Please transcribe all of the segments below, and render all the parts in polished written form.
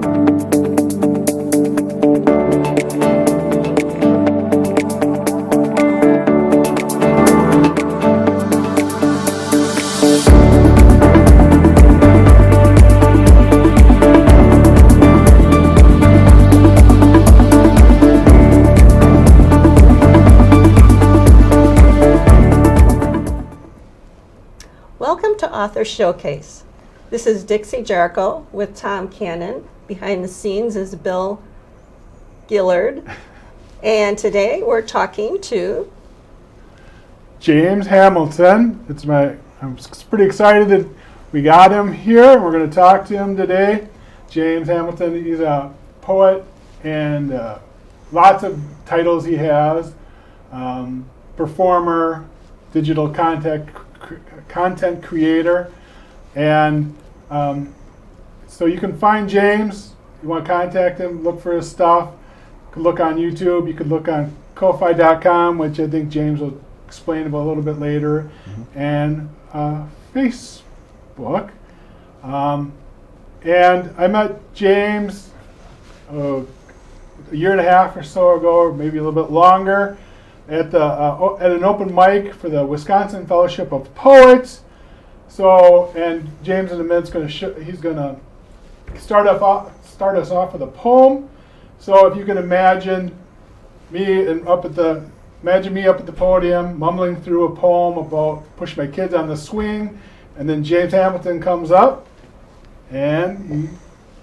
Welcome to Author Showcase. This is Dixie Jarchow with Tom Cannon. Behind the scenes is Bill Gillard. And today we're talking to James Hamilton. I'm pretty excited that we got him here. We're going to talk to him today. James Hamilton, he's a poet and lots of titles he has. Performer, digital content creator, and so you can find James. You want to contact him, look for his stuff. You can look on YouTube. You could look on Ko-Fi.com, which I think James will explain about a little bit later, and Facebook. And I met James a year and a half or so ago, or maybe a little bit longer, at an open mic for the Wisconsin Fellowship of Poets. So, and James in a minute's he's going to start us off with a poem. So, if you can imagine me up at the podium mumbling through a poem about push my kids on the swing, and then James Hamilton comes up and he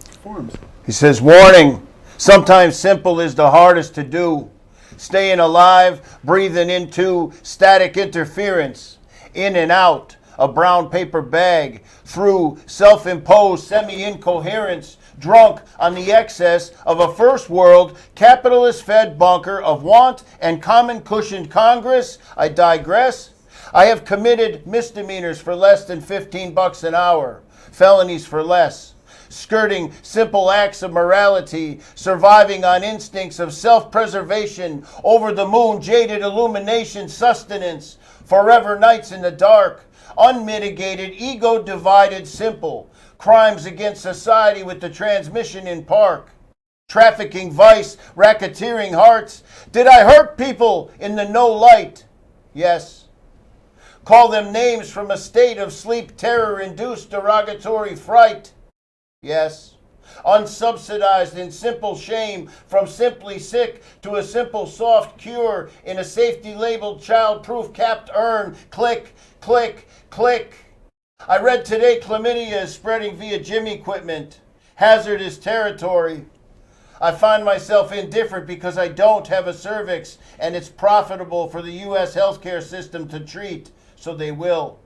performs. He says, "Warning, sometimes simple is the hardest to do. Staying alive, breathing into static interference, in and out, a brown paper bag, through self-imposed semi-incoherence, drunk on the excess of a first world, capitalist-fed bunker of want and common-cushioned Congress. I digress. I have committed misdemeanors for less than $15 an hour, felonies for less. Skirting simple acts of morality, surviving on instincts of self-preservation, over the moon, jaded illumination, sustenance, forever nights in the dark, unmitigated, ego-divided, simple, crimes against society with the transmission in park, trafficking, vice, racketeering hearts. Did I hurt people in the no light? Yes. Call them names from a state of sleep, terror-induced derogatory fright? Yes, unsubsidized in simple shame, from simply sick to a simple soft cure in a safety-labeled child-proof capped urn. Click, click, click. I read today chlamydia is spreading via gym equipment. Hazardous territory. I find myself indifferent because I don't have a cervix, and it's profitable for the U.S. healthcare system to treat, so they will.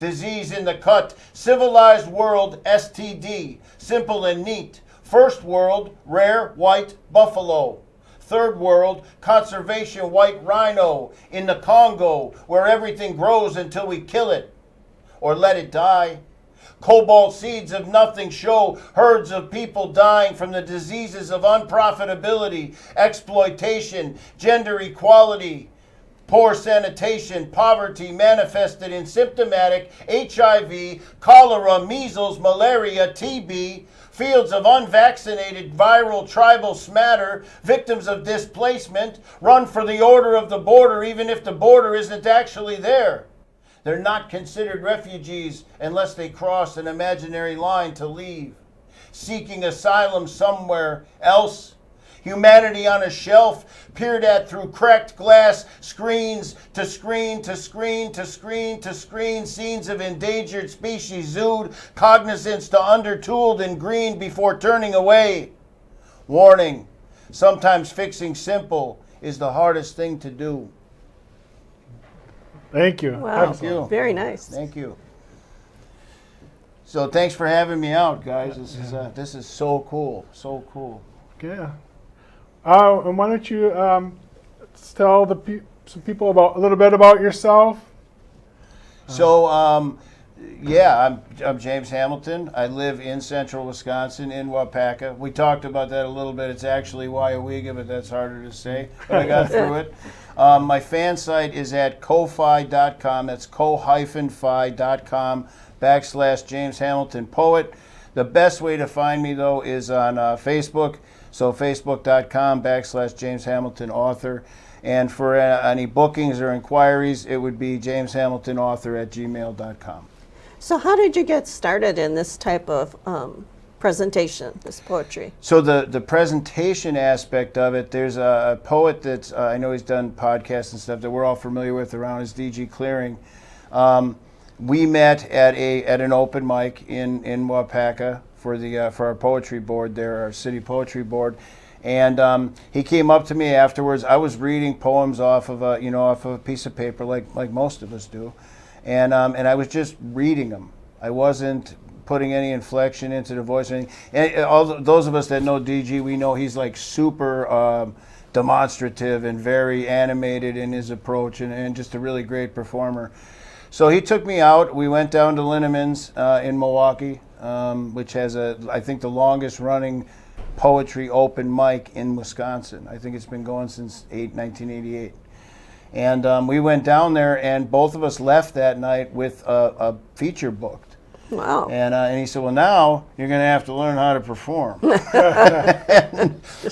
Disease in the cut, civilized world, STD, simple and neat. First world, rare white buffalo. Third world, conservation white rhino in the Congo, where everything grows until we kill it or let it die. Cobalt seeds of nothing show herds of people dying from the diseases of unprofitability, exploitation, gender equality, poor sanitation, poverty manifested in symptomatic HIV, cholera, measles, malaria, TB, fields of unvaccinated viral tribal smatter, victims of displacement, run for the order of the border even if the border isn't actually there. They're not considered refugees unless they cross an imaginary line to leave, seeking asylum somewhere else. Humanity on a shelf, peered at through cracked glass, screens to screen to screen to screen to screen, scenes of endangered species zooed, cognizance to undertooled in green before turning away. Warning, sometimes fixing simple is the hardest thing to do. Thank you. Wow, Thank you. Very nice. Thank you. So thanks for having me out, guys. This is so cool, so cool. Yeah. And why don't you tell some people a little bit about yourself? So, I'm James Hamilton. I live in central Wisconsin, in Waupaca. We talked about that a little bit. It's actually Waiawega, but that's harder to say. But I got through it. My fan site is at ko-fi.com. That's ko-fi.com /James Hamilton Poet. The best way to find me, though, is on Facebook. So facebook.com/James Hamilton Author. And for any bookings or inquiries, it would be jameshamiltonauthor@gmail.com. So how did you get started in this type of presentation, this poetry? So the presentation aspect of it, there's a poet that I know he's done podcasts and stuff that we're all familiar with around, is D.G. Clearing. We met at an open mic in Waupaca for our poetry board there, our city poetry board, and he came up to me afterwards. I was reading poems off of a piece of paper like most of us do, and I was just reading them. I wasn't putting any inflection into the voice or anything. And all those of us that know DG, we know he's like super demonstrative and very animated in his approach, and just a really great performer. So he took me out. We went down to Linneman's in Milwaukee, which has I think the longest running poetry open mic in Wisconsin. I think it's been going since 1988. And we went down there, and both of us left that night with a feature booked. Wow. And he said, well, now you're going to have to learn how to perform. Just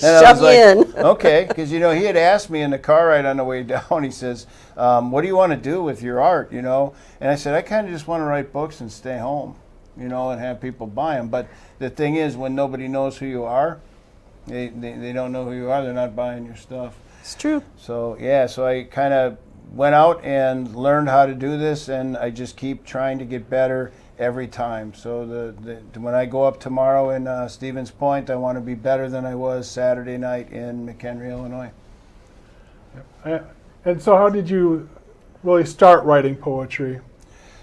shove me in. Okay, because, he had asked me in the car ride on the way down, he says, what do you want to do with your art, And I said, I kind of just want to write books and stay home, and have people buy them. But the thing is, when nobody knows who you are, they don't know who you are, they're not buying your stuff. It's true. So, so I kind of went out and learned how to do this, and I just keep trying to get better every time. So when I go up tomorrow in Stevens Point, I want to be better than I was Saturday night in McHenry, Illinois. And so how did you really start writing poetry?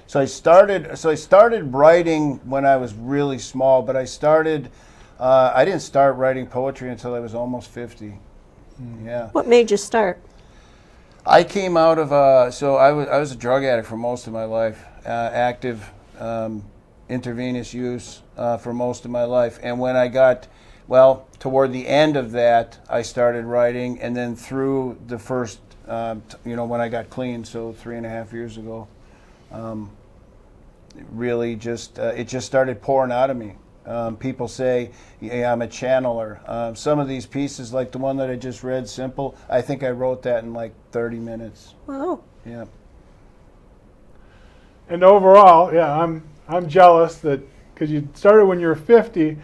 So I started writing when I was really small, but I didn't start writing poetry until I was almost 50. Yeah. What made you start? I came out of I was a drug addict for most of my life, active intravenous use for most of my life. And when I got, toward the end of that, I started writing, and then through the first, when I got clean, so 3.5 years ago, really it just started pouring out of me. People say, I'm a channeler. Some of these pieces, like the one that I just read, Simple, I think I wrote that in like 30 minutes. Wow. Yeah. And overall, I'm jealous that, because you started when you were 50,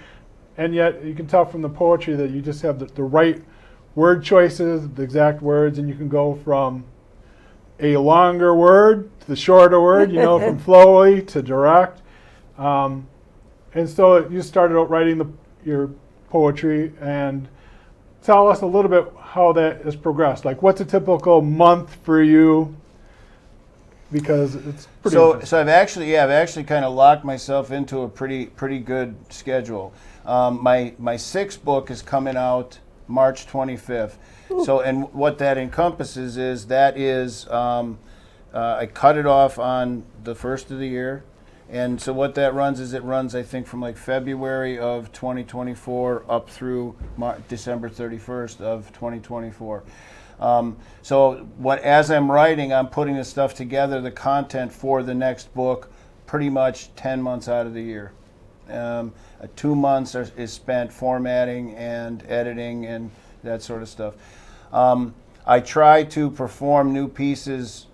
and yet you can tell from the poetry that you just have the right word choices, the exact words, and you can go from a longer word to the shorter word, from flowy to direct. And so you started out writing your poetry, and tell us a little bit how that has progressed. Like, what's a typical month for you? Because it's pretty. So I've actually kind of locked myself into a pretty good schedule. My sixth book is coming out March 25th. Ooh. So, and what that encompasses is I cut it off on the first of the year. And so what that runs is I think from like February of 2024 up through December 31st of 2024. So as I'm writing, I'm putting the stuff together, the content for the next book, pretty much 10 months out of the year. 2 months is spent formatting and editing and that sort of stuff. I try to perform new pieces,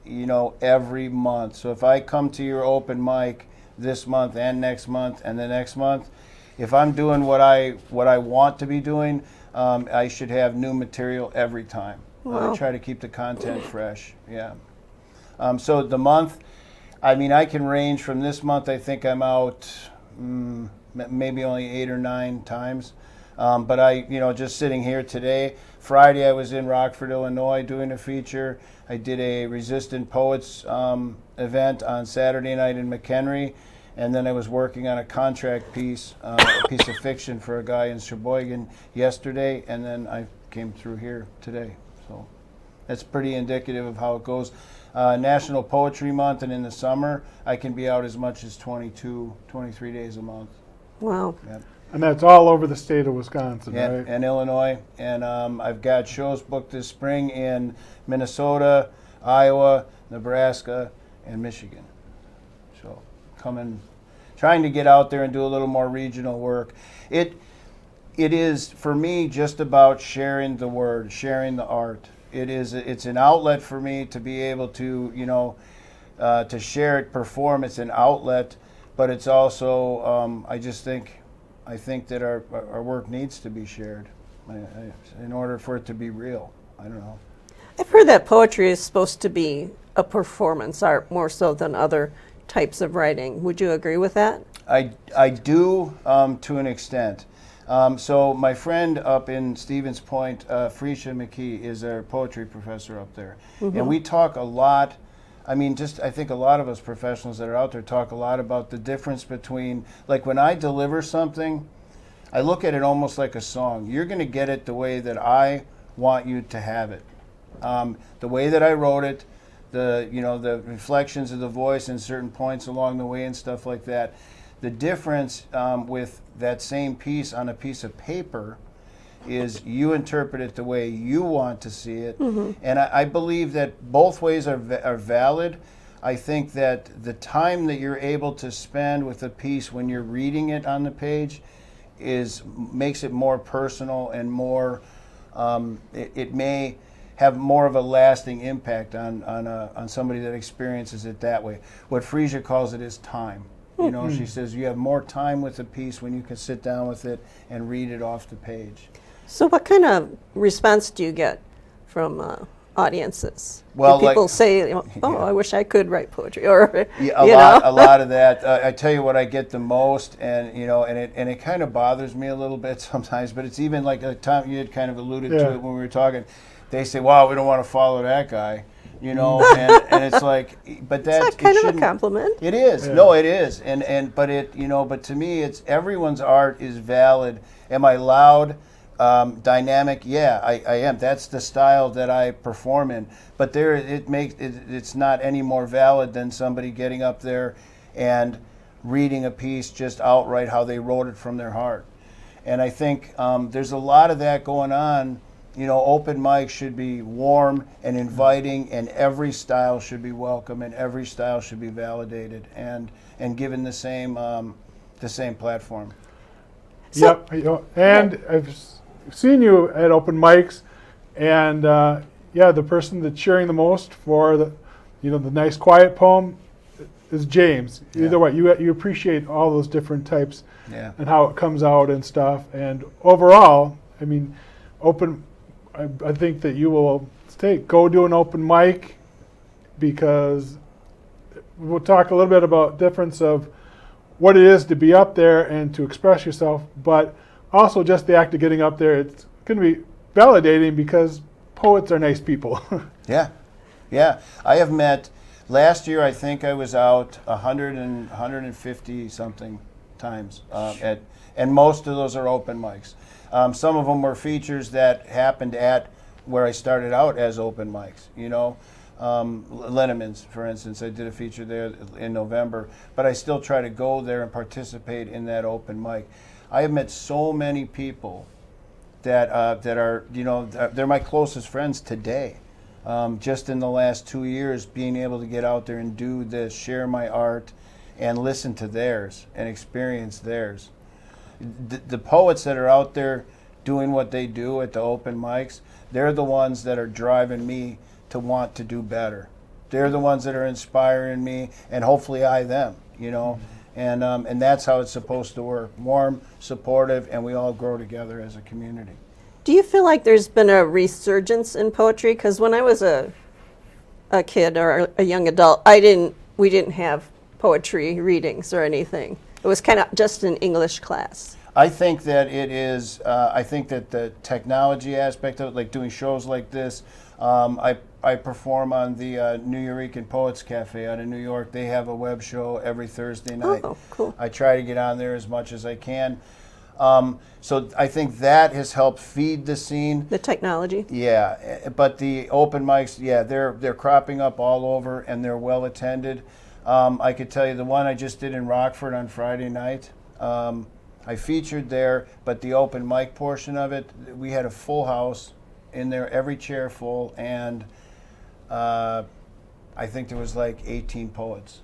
every month. So if I come to your open mic this month and next month and the next month, if I'm doing what I want to be doing, I should have new material every time. Wow. I try to keep the content fresh. Yeah. So the month, I can range from this month. I think I'm out maybe only 8 or 9 times. But just sitting here today, Friday I was in Rockford, Illinois doing a feature. I did a Resistant Poets event on Saturday night in McHenry, and then I was working on a contract piece, a piece of fiction for a guy in Sheboygan yesterday, and then I came through here today. So that's pretty indicative of how it goes. National Poetry Month, and in the summer I can be out as much as 22, 23 days a month. Wow. Yeah. And that's all over the state of Wisconsin, right? And Illinois. And I've got shows booked this spring in Minnesota, Iowa, Nebraska, and Michigan. So come and trying to get out there and do a little more regional work. It is, for me, just about sharing the word, sharing the art. It's an outlet for me to be able to, to share it, perform. It's an outlet, but it's also, I think that our work needs to be shared in order for it to be real. I don't know. I've heard that poetry is supposed to be a performance art more so than other types of writing. Would you agree with that? I do to an extent. So my friend up in Stevens Point, Frecia McKee, is our poetry professor up there. Mm-hmm. And we talk a lot, I think a lot of us professionals that are out there talk a lot about the difference between, like when I deliver something, I look at it almost like a song. You're going to get it the way that I want you to have it. The way that I wrote it, the inflections of the voice and certain points along the way and stuff like that. The difference with that same piece on a piece of paper is you interpret it the way you want to see it. Mm-hmm. And I believe that both ways are valid. I think that the time that you're able to spend with a piece when you're reading it on the page makes it more personal and more, it may have more of a lasting impact on somebody that experiences it that way. What Frecia calls it is time. She says you have more time with a piece when you can sit down with it and read it off the page. So what kind of response do you get from audiences? Well, do people say, I wish I could write poetry, or a lot of that. I tell you what I get the most, and it kind of bothers me a little bit sometimes. But it's even like Tom, you had kind of alluded to it when we were talking. They say, "Wow, we don't want to follow that guy." And it's like, but that's kind of a compliment. It is. Yeah. No, it is. But to me, it's everyone's art is valid. Am I loud, dynamic? Yeah, I am. That's the style that I perform in. But it's not any more valid than somebody getting up there and reading a piece just outright how they wrote it from their heart. And I think there's a lot of that going on. Open mic should be warm and inviting, and every style should be welcome, and every style should be validated and given the same platform. So, yep, and I've seen you at open mics, and the person that's cheering the most for the nice quiet poem is James. Either way, you appreciate all those different types and how it comes out and stuff. And overall, I think that you will go do an open mic, because we'll talk a little bit about difference of what it is to be up there and to express yourself, but also just the act of getting up there. It's going to be validating because poets are nice people. Yeah. I have met, last year I think I was out 150 something times and most of those are open mics. Some of them were features that happened at where I started out as open mics. Linneman's, for instance, I did a feature there in November, but I still try to go there and participate in that open mic. I have met so many people that are, they're my closest friends today. Just in the last 2 years, being able to get out there and do this, share my art, and listen to theirs and experience theirs. The poets that are out there doing what they do at the open mics, they're the ones that are driving me to want to do better. They're the ones that are inspiring me, and hopefully I them, and that's how it's supposed to work. Warm, supportive, and we all grow together as a community. Do you feel like there's been a resurgence in poetry? Because when I was a kid or a young adult, we didn't have poetry readings or anything. It was kind of just an English class. I think that it is, I think that the technology aspect of it, like doing shows like this, I perform on the New Eurekan Poets Cafe out in New York. They have a web show every Thursday night. Oh, cool. I try to get on there as much as I can. So I think that has helped feed the scene. The technology? Yeah, but the open mics, they're cropping up all over, and they're well attended. I could tell you the one I just did in Rockford on Friday night, I featured there, but the open mic portion of it, we had a full house in there, every chair full, and I think there was like 18 poets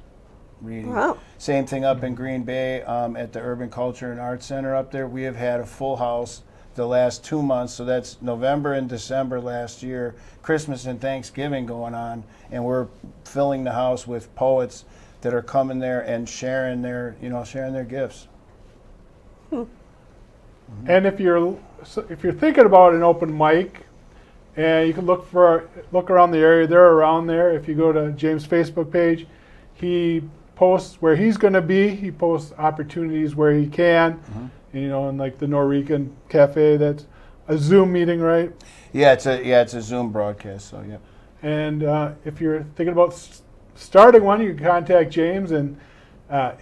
reading. Wow. Same thing up in Green Bay at the Urban Culture and Arts Center up there. We have had a full house the last 2 months, so that's November and December last year, Christmas and Thanksgiving going on, and we're filling the house with poets that are coming there and sharing their gifts. And if you're thinking about an open mic, and you can look around the area, they're around there. If you go to James' Facebook page, he posts where he's going to be. He posts opportunities where he can. In like the Norwegian Cafe, that's a Zoom meeting, right? Yeah, it's a Zoom broadcast. So yeah. And if you're thinking about starting one, you can contact James, and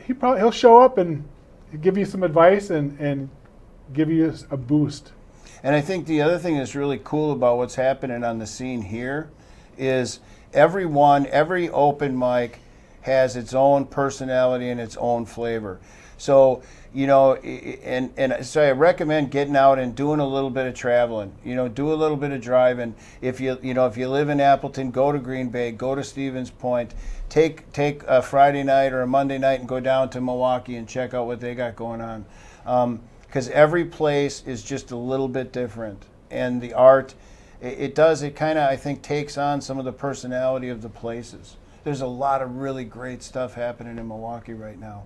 he'll show up and give you some advice and give you a boost. And I think the other thing that's really cool about what's happening on the scene here is every open mic has its own personality and its own flavor. So, and so I recommend getting out and doing a little bit of traveling. Do a little bit of driving. If you live in Appleton, go to Green Bay, go to Stevens Point. Take a Friday night or a Monday night and go down to Milwaukee and check out what they got going on. Because every place is just a little bit different, and the art, it kind of, I think, takes on some of the personality of the places. There's a lot of really great stuff happening in Milwaukee right now.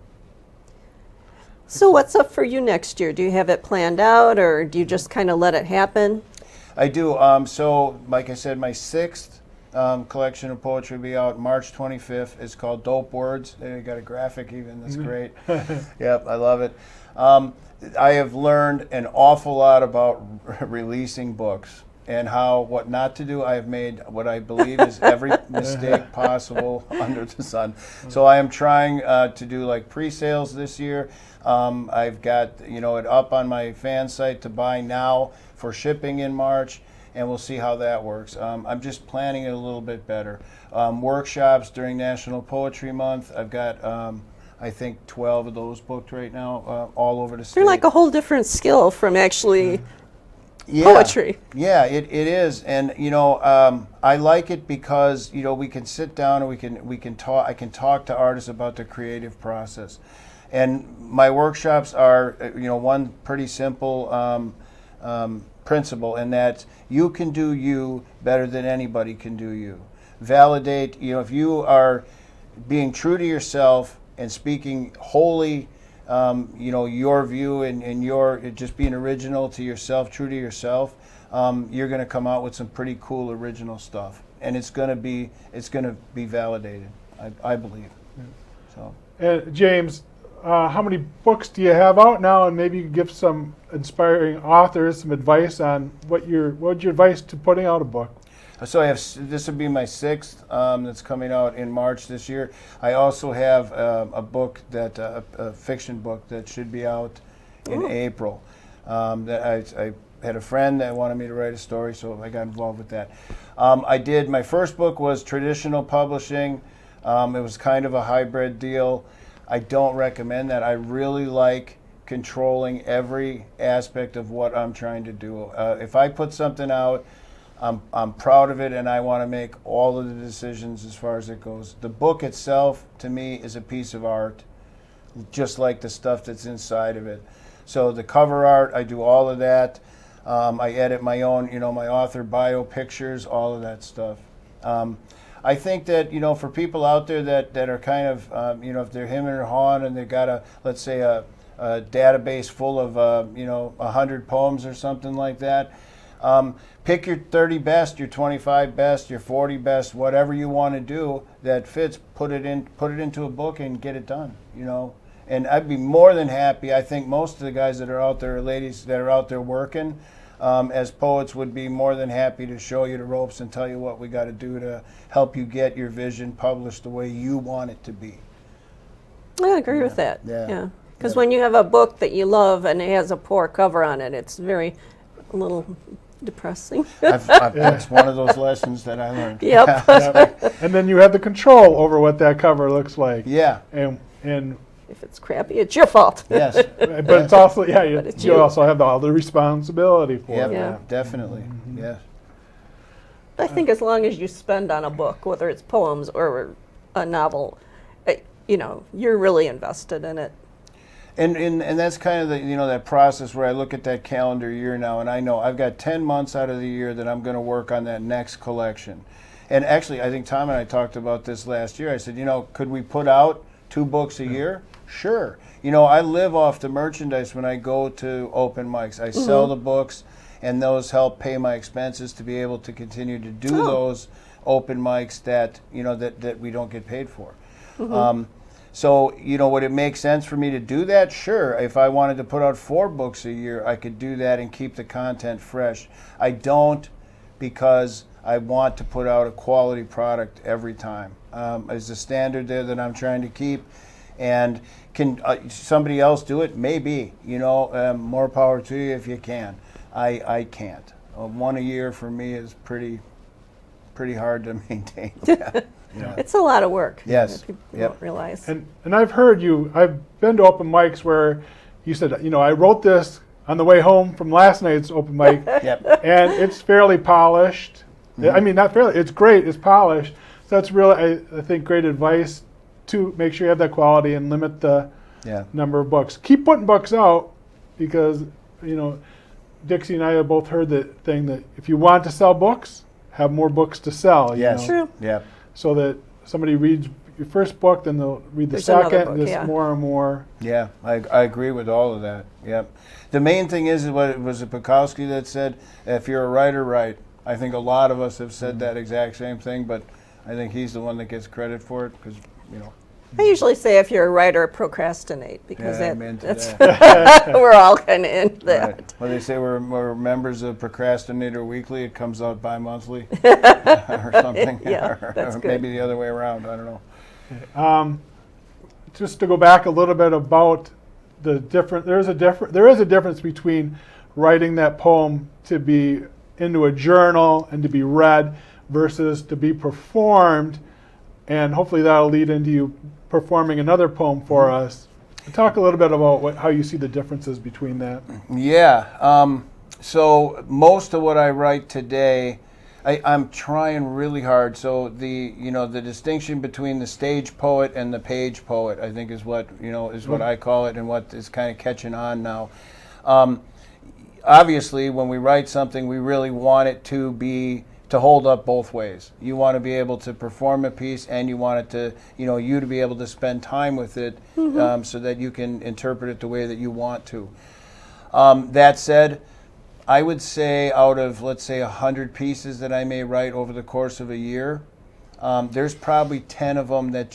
So what's up for you next year? Do you have it planned out, or do you just kind of let it happen? I do. So, like I said, my 6th collection of poetry will be out March 25th. It's called Dope Words. They got a graphic even. That's great. Yep, I love it. I have learned an awful lot about releasing books and what not to do. I have made what I believe is every mistake possible under the sun. So I am trying to do like pre-sales this year. I've got it up on my fan site to buy now for shipping in March, and we'll see how that works. I'm just planning it a little bit better. Workshops during National Poetry Month. I've got I think 12 of those booked right now, all over the state. They're like a whole different skill from actually poetry. Yeah, it is, and I like it because we can sit down and we can talk. I can talk to artists about the creative process, and my workshops are one pretty simple principle, and that you can do you better than anybody can do you. Validate. If you are being true to yourself and speaking wholly, your view and your just being original to yourself, true to yourself, you're going to come out with some pretty cool original stuff, and it's going to be validated, I believe. So, James, how many books do you have out now? And maybe you could give some inspiring authors some advice on what's your advice to putting out a book. So this would be my 6th that's coming out in March this year. I also have a book a fiction book that should be out in April. That I had a friend that wanted me to write a story, so I got involved with that. My first book was traditional publishing. It was kind of a hybrid deal. I don't recommend that. I really like controlling every aspect of what I'm trying to do. If I put something out, I'm proud of it, and I want to make all of the decisions as far as it goes. The book itself, to me, is a piece of art, just like the stuff that's inside of it. So the cover art, I do all of that. I edit my own, my author bio pictures, all of that stuff. I think that, for people out there that are kind of, if they're hemming or hawing and they've got let's say a database full of, 100 poems or something like that, pick your 30 best, your 25 best, your 40 best, whatever you want to do that fits. Put it into a book and get it done. And I'd be more than happy. I think most of the guys that are out there, ladies that are out there working as poets, would be more than happy to show you the ropes and tell you what we got to do to help you get your vision published the way you want it to be. I agree with that. Yeah. Because when you have a book that you love and it has a poor cover on it, it's a little depressing. That's one of those lessons that I learned. Yep. And then you have the control over what that cover looks like. Yeah. And if it's crappy, it's your fault. Yes. But it's also it's you you. also have all the responsibility for it. Yeah. Definitely. Yes. I think as long as you spend on a book, whether it's poems or a novel, you're really invested in it. And that's kind of the that process where I look at that calendar year now, and I know I've got 10 months out of the year that I'm going to work on that next collection. And actually, I think Tom and I talked about this last year. I said, could we put out 2 books a year? Sure. I live off the merchandise when I go to open mics. I sell the books, and those help pay my expenses to be able to continue to do those open mics that that we don't get paid for. So, would it make sense for me to do that? Sure. If I wanted to put out 4 books a year, I could do that and keep the content fresh. I don't, because I want to put out a quality product every time. There's a standard there that I'm trying to keep. And can somebody else do it? Maybe. More power to you if you can. I can't. 1 a year for me is pretty hard to maintain. Yeah. It's a lot of work. Yes. People don't realize. And I've heard I've been to open mics where you said, I wrote this on the way home from last night's open mic, and it's fairly polished. I mean, not fairly, it's great, it's polished. So that's really, I think, great advice to make sure you have that quality and limit the number of books. Keep putting books out, because, Dixie and I have both heard the thing that if you want to sell books, have more books to sell. Yes. True. Yeah. So that somebody reads your first book, then they'll read the There's another second, book, there's more and more. Yeah, I agree with all of that. Yep. The main thing is what was it Bukowski that said, if you're a writer, write. I think a lot of us have said that exact same thing, but I think he's the one that gets credit for it because, I usually say if you're a writer, procrastinate, because that's we're all kind of in that. Right. Well, they say we're members of Procrastinator Weekly. It comes out bi-monthly or something. Yeah, that's or good. maybe the other way around. I don't know. Just to go back a little bit about the different, there is a difference between writing that poem to be into a journal and to be read versus to be performed, and hopefully that'll lead into you performing another poem for us. Talk a little bit about how you see the differences between that. Yeah. So most of what I write today, I'm trying really hard. So the the distinction between the stage poet and the page poet, I think, is what what I call it, and what is kind of catching on now. Obviously, when we write something, we really want it to hold up both ways. You want to be able to perform a piece, and you want it to, you to be able to spend time with it, so that you can interpret it the way that you want to. That said, I would say out of, let's say, 100 pieces that I may write over the course of a year, there's probably 10 of them that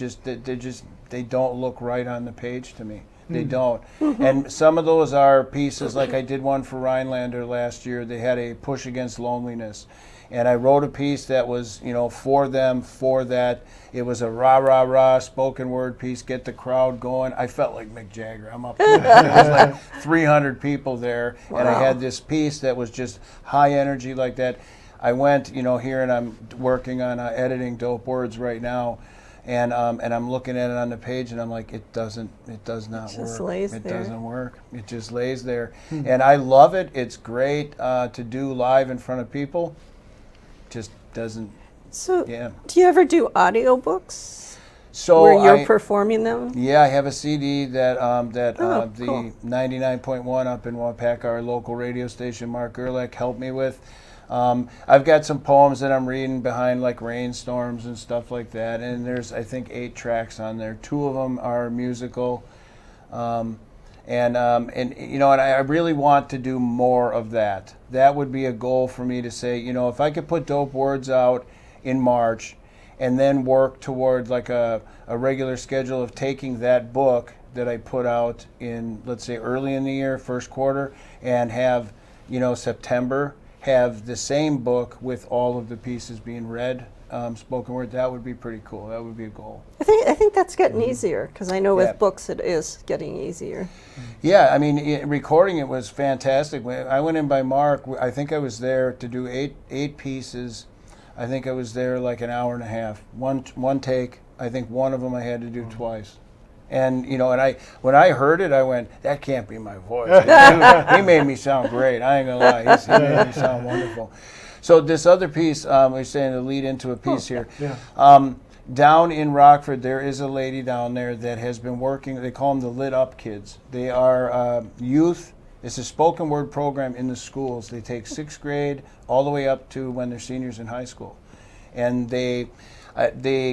they don't look right on the page to me. They don't. And some of those are pieces, like I did one for Rhinelander last year. They had a push against loneliness. And I wrote a piece that was, for them, for that. It was a rah, rah, rah spoken word piece, get the crowd going. I felt like Mick Jagger. I'm up there. There was like 300 people there. Wow. And I had this piece that was just high energy like that. I went, here, and I'm working on editing Dope Words right now. And I'm looking at it on the page, and I'm like, it does not work. It doesn't work. It just lays there. And I love it. It's great to do live in front of people. Just doesn't. So, do you ever do audiobooks? So where you're performing them? Yeah, I have a CD that cool. The 99.1 up in Waupaca, our local radio station, Mark Gerlach, helped me with. I've got some poems that I'm reading behind, like rainstorms and stuff like that, and there's, I think, 8 tracks on there. 2 of them are musical, and I really want to do more of that. That would be a goal for me to say, if I could put Dope Words out in March, and then work toward like a regular schedule of taking that book that I put out in, let's say, early in the year, first quarter, and have, September, have the same book with all of the pieces being read, spoken word. That would be pretty cool. That would be a goal. I think that's getting easier, because I know with books it is getting easier. Yeah, I mean, recording it was fantastic. I went in by Mark. I think I was there to do eight pieces. I think I was there like an hour and a half. One take. I think one of them I had to do twice. And when I heard it, I went, that can't be my voice. He made me sound great. I ain't gonna lie, he made me sound wonderful. So this other piece, we're saying to lead into a piece here. Down in Rockford, there is a lady down there that has been working, they call them the Lit Up Kids. They are youth. It's a spoken word program in the schools. They take 6th grade all the way up to when they're seniors in high school. And they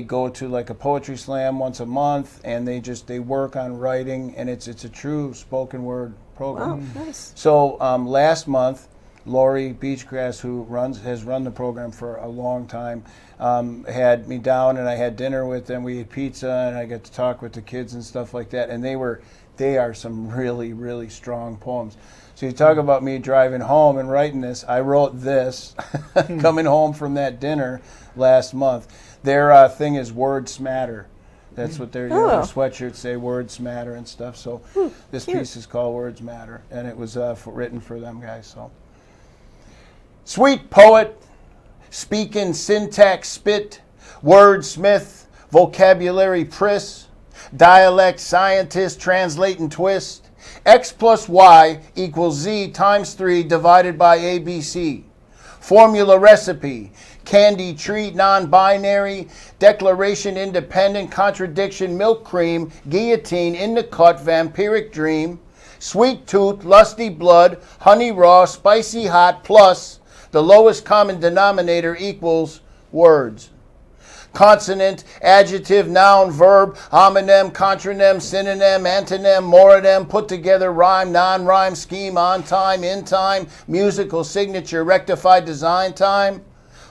go to like a poetry slam once a month, and they work on writing, and it's a true spoken word program. Wow, nice. So last month, Lori Beachgrass, who has run the program for a long time, had me down, and I had dinner with them. We ate pizza, and I got to talk with the kids and stuff like that. And they are some really, really strong poems. So you talk about me driving home and writing this. I wrote this coming home from that dinner last month. Their thing is words matter. That's what their sweatshirts say, words matter and stuff. So this cute. piece is called Words Matter, and it was written for them guys. So. Sweet poet, speaking syntax spit, wordsmith, vocabulary priss, dialect scientist, translating twist, X plus Y equals Z times 3 divided by ABC. Formula recipe, candy treat, non-binary, declaration independent, contradiction, milk cream, guillotine, in the cut, vampiric dream, sweet tooth, lusty blood, honey raw, spicy hot, plus the lowest common denominator equals words. Consonant, adjective, noun, verb, homonym, contronym, synonym, antonym, mononym, put together rhyme, non-rhyme, scheme, on time, in time, musical signature, rectified design time,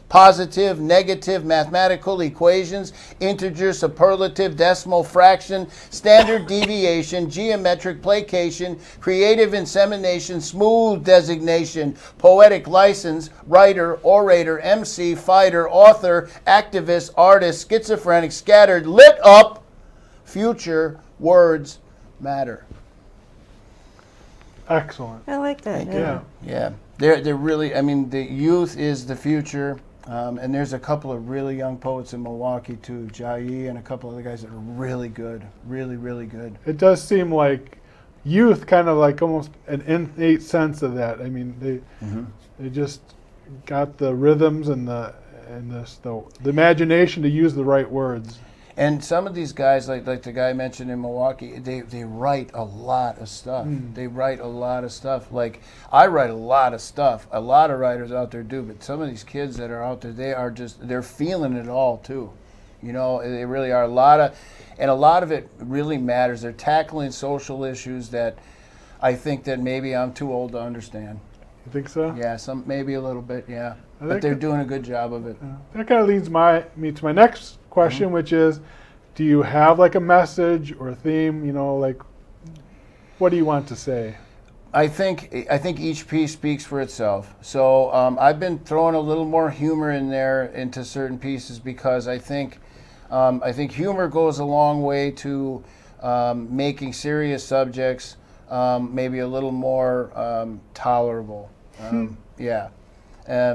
positive, negative, mathematical equations, integer, superlative, decimal, fraction, standard deviation, geometric placation, creative insemination, smooth designation, poetic license, writer, orator, MC, fighter, author, activist, artist, schizophrenic, scattered, lit up, future, words matter. Excellent. I like that. Yeah. Yeah, they're really, I mean, the youth is the future. And there's a couple of really young poets in Milwaukee too, Jai and a couple other guys that are really good, really, really good. It does seem like youth kind of like almost an innate sense of that. I mean, they just got the rhythms and the imagination to use the right words. And some of these guys, like the guy mentioned in Milwaukee, they write a lot of stuff. They write a lot of stuff. Like, I write a lot of stuff. A lot of writers out there do, but some of these kids that are out there, they're feeling it all too. You know, they really are. A lot of it really matters. They're tackling social issues that I think that maybe I'm too old to understand. You think so? Yeah, maybe a little bit, yeah. But they're doing a good job of it. That kind of leads me to my next question, which is, do you have like a message or a theme? You know, like, what do you want to say? I think each piece speaks for itself. So I've been throwing a little more humor in there into certain pieces because I think humor goes a long way to making serious subjects maybe a little more tolerable. Yeah.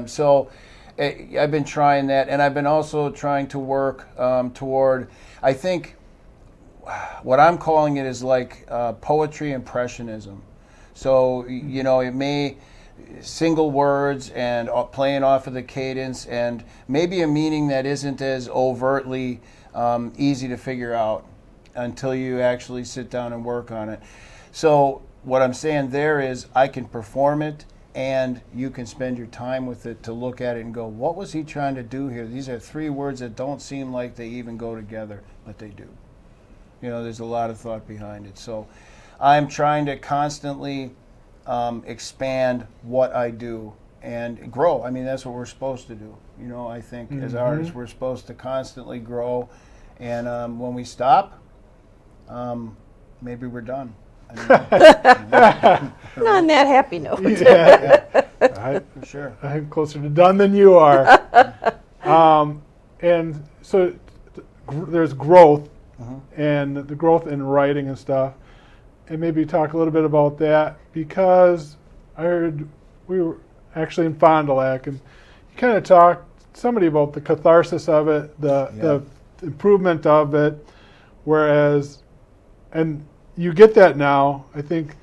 So I've been trying that, and I've been also trying to work toward, I think, what I'm calling it is like poetry impressionism. So, you know, it may single words and playing off of the cadence and maybe a meaning that isn't as overtly easy to figure out until you actually sit down and work on it. So what I'm saying there is I can perform it, and you can spend your time with it to look at it and go, what was he trying to do here? These are 3 words that don't seem like they even go together, but they do. You know, there's a lot of thought behind it. So I'm trying to constantly expand what I do and grow. I mean, that's what we're supposed to do. You know, I think as artists, we're supposed to constantly grow. And when we stop, maybe we're done. Not on that happy note. Yeah. For sure. I'm closer to done than you are. And so there's growth, and the growth in writing and stuff. And maybe talk a little bit about that, because I heard we were actually in Fond du Lac, and you kind of talked somebody about the catharsis of it, the improvement of it, whereas, and you get that now. I think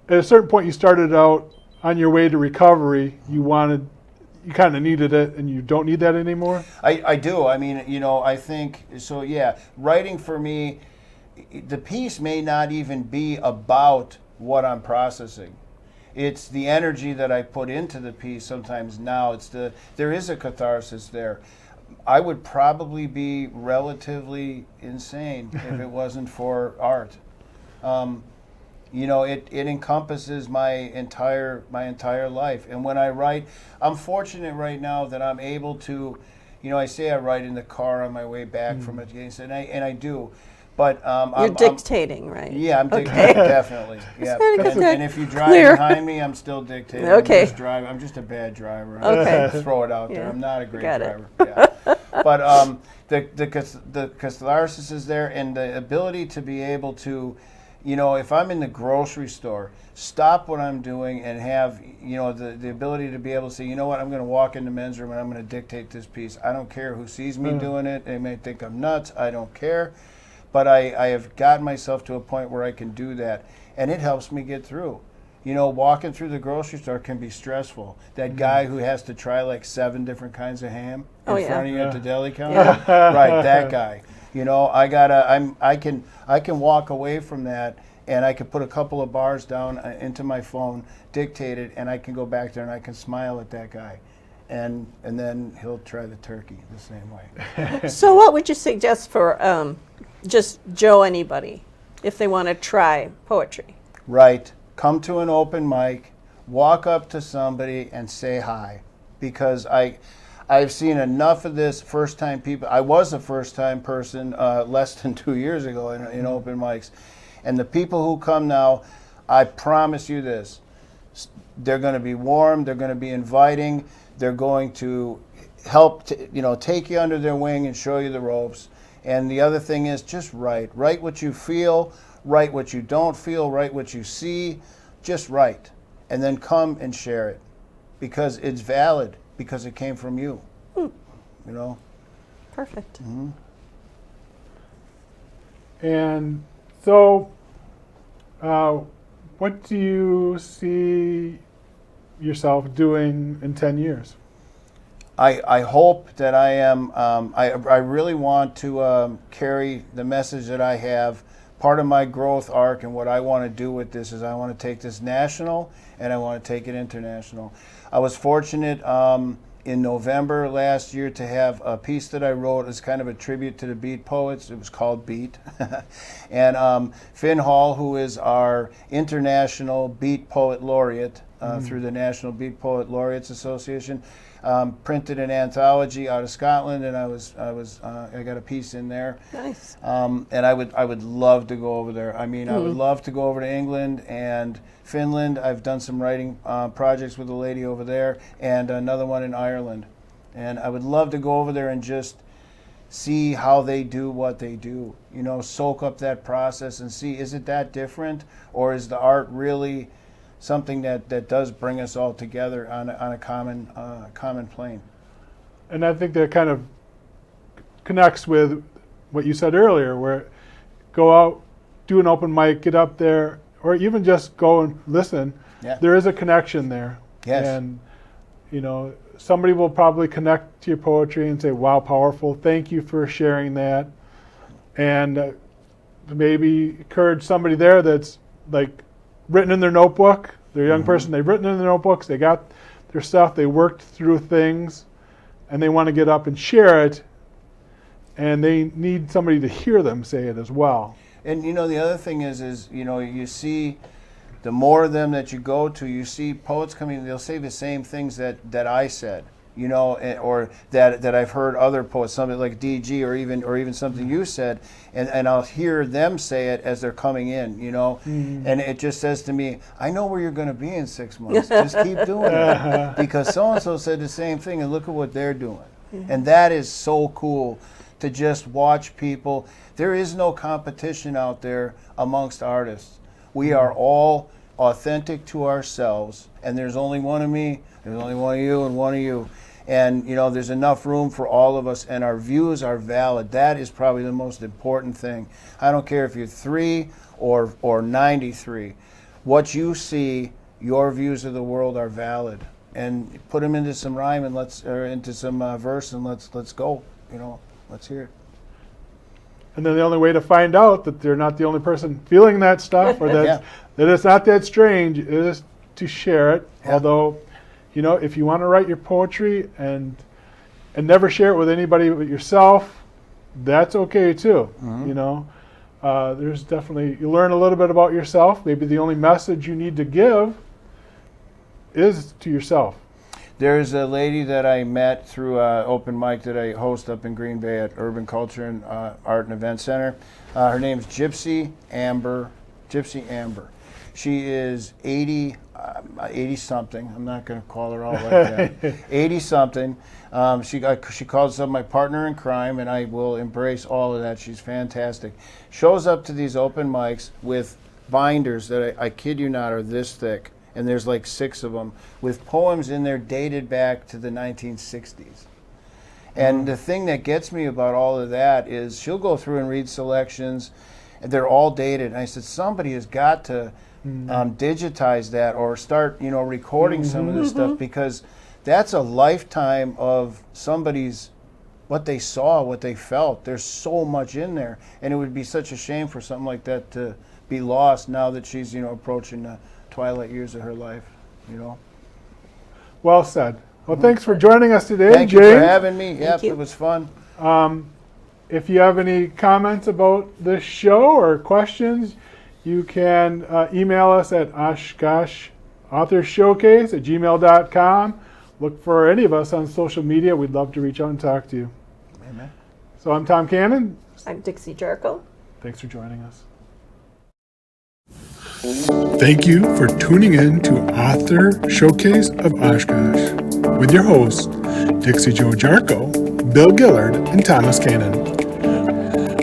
at a certain point you started out on your way to recovery. You you kind of needed it and you don't need that anymore? I do. I mean, I think, so yeah, writing for me, the piece may not even be about what I'm processing. It's the energy that I put into the piece sometimes now. There is a catharsis there. I would probably be relatively insane if it wasn't for art. It encompasses my entire life. And when I write, I'm fortunate right now that I'm able to, I say I write in the car on my way back from it, and I do. But You're dictating, right? Yeah, I'm dictating, definitely. Yeah, and if you drive behind me, I'm still dictating. Okay. I'm just driving. I'm just a bad driver. Okay. Just throw it out there. I'm not a great Got driver. Yeah. But the catharsis is there, and the ability to be able to, if I'm in the grocery store, stop what I'm doing and have, the ability to be able to say, I'm going to walk in the men's room and I'm going to dictate this piece. I don't care who sees me doing it. They may think I'm nuts. I don't care. But I have gotten myself to a point where I can do that, and it helps me get through. Walking through the grocery store can be stressful. That guy who has to try like 7 different kinds of ham in front of you at the deli counter, right? That guy. I can walk away from that, and I can put a couple of bars down into my phone, dictate it, and I can go back there and I can smile at that guy. And then he'll try the turkey the same way. So what would you suggest for just Joe anybody if they want to try poetry? Right. Come to an open mic, walk up to somebody and say hi. Because I've seen enough of this first-time people. I was a first-time person less than 2 years ago in open mics. And the people who come now, I promise you this, they're going to be warm, they're going to be inviting, they're going to help take you under their wing and show you the ropes. And the other thing is just write. Write what you feel, write what you don't feel, write what you see, just write. And then come and share it. Because it's valid, because it came from you. Perfect. Mm-hmm. And so, what do you see yourself doing in 10 years? I hope that I am, I really want to carry the message that I have. Part of my growth arc and what I want to do with this is I want to take this national and I want to take it international. I was fortunate in November last year to have a piece that I wrote as kind of a tribute to the Beat poets. It was called Beat. And Finn Hall, who is our international Beat Poet Laureate through the National Beat Poet Laureates Association, printed an anthology out of Scotland, and I got a piece in there. Nice. And I would love to go over there. I mean, I would love to go over to England and Finland. I've done some writing projects with a lady over there, and another one in Ireland. And I would love to go over there and just see how they do what they do. Soak up that process and see, is it that different, or is the art really something that does bring us all together on a common plane? And I think that kind of connects with what you said earlier, where go out, do an open mic, get up there, or even just go and listen. Yeah. There is a connection there. Yes. And, somebody will probably connect to your poetry and say, wow, powerful, thank you for sharing that. And maybe encourage somebody there that's like written in their notebook. They're a young person, they've written in their notebooks, they got their stuff, they worked through things, and they want to get up and share it, and they need somebody to hear them say it as well. And the other thing is you see the more of them that you go to, you see poets coming, they'll say the same things that I said, or that I've heard other poets, something like DG or even something you said, and I'll hear them say it as they're coming in, and it just says to me, I know where you're going to be in 6 months. Just keep doing it, because so-and-so said the same thing, and look at what they're doing. And that is so cool to just watch people. There is no competition out there amongst artists. We are all authentic to ourselves, and there's only one of me, there's only one of you, and one of you. And, there's enough room for all of us, and our views are valid. That is probably the most important thing. I don't care if you're 3 or 93. What you see, your views of the world are valid. and put them into some rhyme and into some verse and let's go. Let's hear it. And then the only way to find out that they're not the only person feeling that stuff, or that it's not that strange, is to share it. Yeah. Although, if you want to write your poetry and never share it with anybody but yourself, that's okay too. Mm-hmm. There's definitely, you learn a little bit about yourself. Maybe the only message you need to give is to yourself. There's a lady that I met through an open mic that I host up in Green Bay at Urban Culture and Art and Event Center. Her name's Gypsy Amber. She is 80-something. I'm not going to call her out like that. 80-something. She calls herself my partner in crime, and I will embrace all of that. She's fantastic. Shows up to these open mics with binders that I kid you not are this thick. And there's like 6 of them with poems in there dated back to the 1960s. And the thing that gets me about all of that is she'll go through and read selections, and they're all dated. And I said, somebody has got to digitize that or start, recording some of this stuff, because that's a lifetime of somebody's, what they saw, what they felt. There's so much in there. And it would be such a shame for something like that to be lost now that she's, approaching the twilight years of her life, Well said. Well, thanks for joining us today, Thank James. you for having me. Yep, it was fun. If you have any comments about this show or questions, you can email us at Oshkosh Author Showcase at gmail.com. Look for any of us on social media. We'd love to reach out and talk to you. Amen. So I'm Tom Cannon. I'm Dixie Jarchow. Thanks for joining us. Thank you for tuning in to Author Showcase of Oshkosh with your hosts, Dixie Jarchow, Bill Gillard, and Thomas Cannon.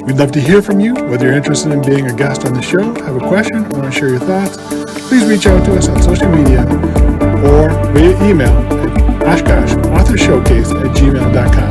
We'd love to hear from you, whether you're interested in being a guest on the show, have a question, or want to share your thoughts. Please reach out to us on social media or via email at OshkoshAuthorShowcase@gmail.com.